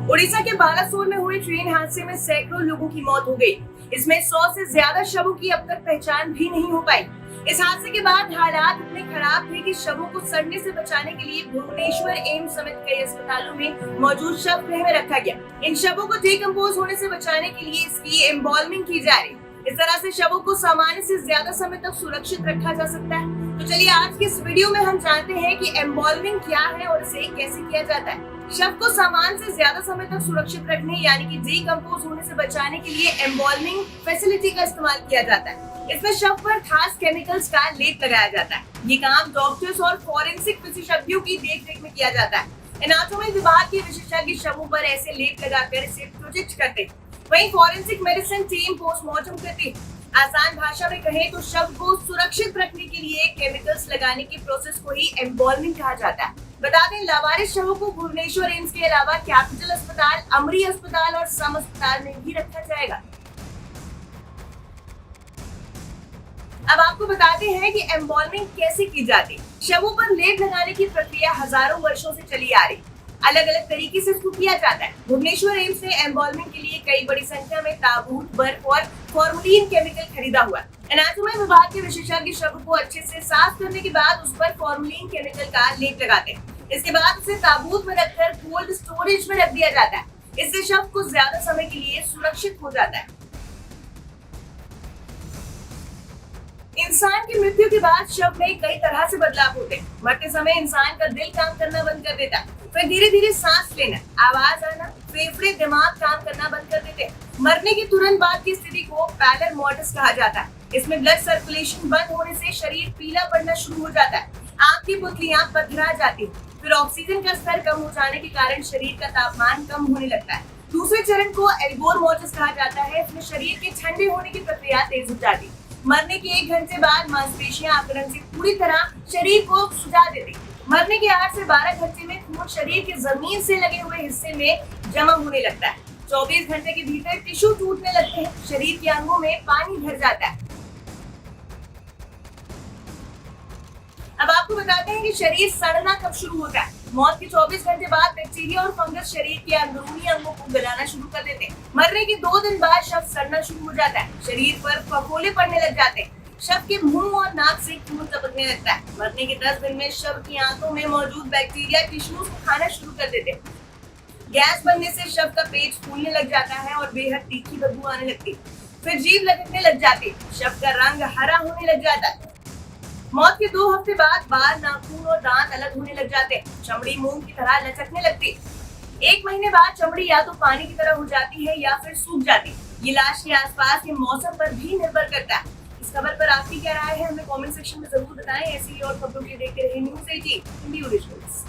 उड़ीसा के बालासोर में हुए ट्रेन हादसे में सैकड़ों लोगों की मौत हो गई। इसमें 100 से ज्यादा शवों की अब तक पहचान भी नहीं हो पाई। इस हादसे के बाद हालात इतने खराब थे कि शवों को सड़ने से बचाने के लिए भुवनेश्वर एम्स समेत कई अस्पतालों में मौजूद शव गृह में रखा गया। इन शवों को डिकम्पोज होने से बचाने के लिए इसकी एम्बॉल्मिंग की जा रही। इस तरह से शवों को सामान्य से ज्यादा समय तक सुरक्षित रखा जा सकता है। तो चलिए आज की इस वीडियो में हम जानते हैं कि एम्बॉल्मिंग क्या है और इसे कैसे किया जाता है। शव को सामान से ज्यादा समय तक सुरक्षित रखने यानी कि डिकम्पोज होने से बचाने के लिए एम्बॉल्मिंग फैसिलिटी का इस्तेमाल किया जाता है। इसमें शव पर खास केमिकल्स का लेप लगाया जाता है। ये काम डॉक्टर्स और फॉरेंसिक विशेषज्ञों की देखरेख में किया जाता है। एनाटॉमी विभाग के विशेषज्ञ शवों पर ऐसे लेप लगाकर इसे प्रोटेक्ट करते हैं। वहीं फॉरेंसिक मेडिसिन टीम पोस्टमार्टम करती है। आसान भाषा में कहें तो शव को सुरक्षित रखने के लिए केमिकल्स लगाने की प्रोसेस को ही एम्बॉल्मिंग कहा जाता है। बता दें, लावारिस शवों को भुवनेश्वर एम्स के अलावा कैपिटल अस्पताल, अमरी अस्पताल और सम अस्पताल में भी रखा जाएगा। अब आपको बताते हैं कि एम्बॉल्मिंग कैसे की जाती है। शवों पर लेप लगाने की प्रक्रिया हजारों वर्षों से चली आ रही। अलग अलग तरीके से इसको किया जाता है। भुवनेश्वर एम्स ने एम्बॉल्मिंग के लिए कई बड़ी संख्या में ताबूत, बर्फ और फॉर्मलिन केमिकल खरीदा हुआ है। एनाटॉमी विभाग के विशेषज्ञ शव को अच्छे से साफ करने के बाद उस पर फॉर्मलिन केमिकल का लेप लगाते हैं। इसके बाद उसे ताबूत में रखकर कोल्ड स्टोरेज में रख दिया जाता है। इससे शव को ज्यादा समय के लिए सुरक्षित हो जाता है। इंसान की मृत्यु के बाद शव में कई तरह से बदलाव होते हैं। मरते समय इंसान का दिल काम करना बंद कर देता है, फिर धीरे धीरे सांस लेना, आवाज आना, फेफड़े, दिमाग काम करना बंद कर देते हैं। मरने के तुरंत बाद की स्थिति को पैलर मोर्टिस कहा जाता है। इसमें ब्लड सर्कुलेशन बंद होने से शरीर पीला पड़ना शुरू हो जाता है, आंख की पुतलियां पथरा जाती हैं, फिर ऑक्सीजन का स्तर कम हो जाने के कारण शरीर का तापमान कम होने लगता है। दूसरे चरण को एल्बोर मोर्टिस कहा जाता है। इसमें शरीर के ठंडे होने की प्रक्रिया तेज हो जाती है। मरने के 1 घंटे बाद मांसपेशियां आकलन से पूरी तरह शरीर को सुझा देती। मरने के 8 से 12 घंटे में खून शरीर के जमीन से लगे हुए हिस्से में जमा होने लगता है। 24 घंटे के भीतर टिश्यू टूटने लगते हैं, शरीर के अंगों में पानी भर जाता है। अब आपको बताते हैं कि शरीर सड़ना कब शुरू होता है। मौत के 24 घंटे बाद बैक्टीरिया और फंगस शरीर के अंदरूनी अंगों को गलाना शुरू कर देते हैं। मरने के 2 दिन बाद शव सड़ना शुरू हो जाता है, शरीर पर फफोले पड़ने लग जाते हैं, शव के मुंह और नाक से खून टपकने लगता है। मरने के 10 दिन में शव की आंतों में मौजूद बैक्टीरिया टिश्यूज को खाना शुरू कर देते हैं। गैस बनने से शव का पेट फूलने लग जाता है और बेहद तीखी बदबू आने लगती है। फिर जीभ लटकने लग जाती है, शव का रंग हरा होने लग जाता है। मौत के 2 हफ्ते बाद बाल, नाखून और दांत अलग होने लग जाते हैं, चमड़ी मूंग की तरह लचकने लगती है। 1 महीने बाद चमड़ी या तो पानी की तरह हो जाती है या फिर सूख जाती है। ये लाश के आसपास के मौसम पर भी निर्भर करता है। इस खबर पर आपकी क्या राय है, हमें कमेंट सेक्शन में जरूर बताएं। ऐसी और खबरों के लिए देखते रहिए न्यूज़ 18 हिंदी ओरिजिनल्स।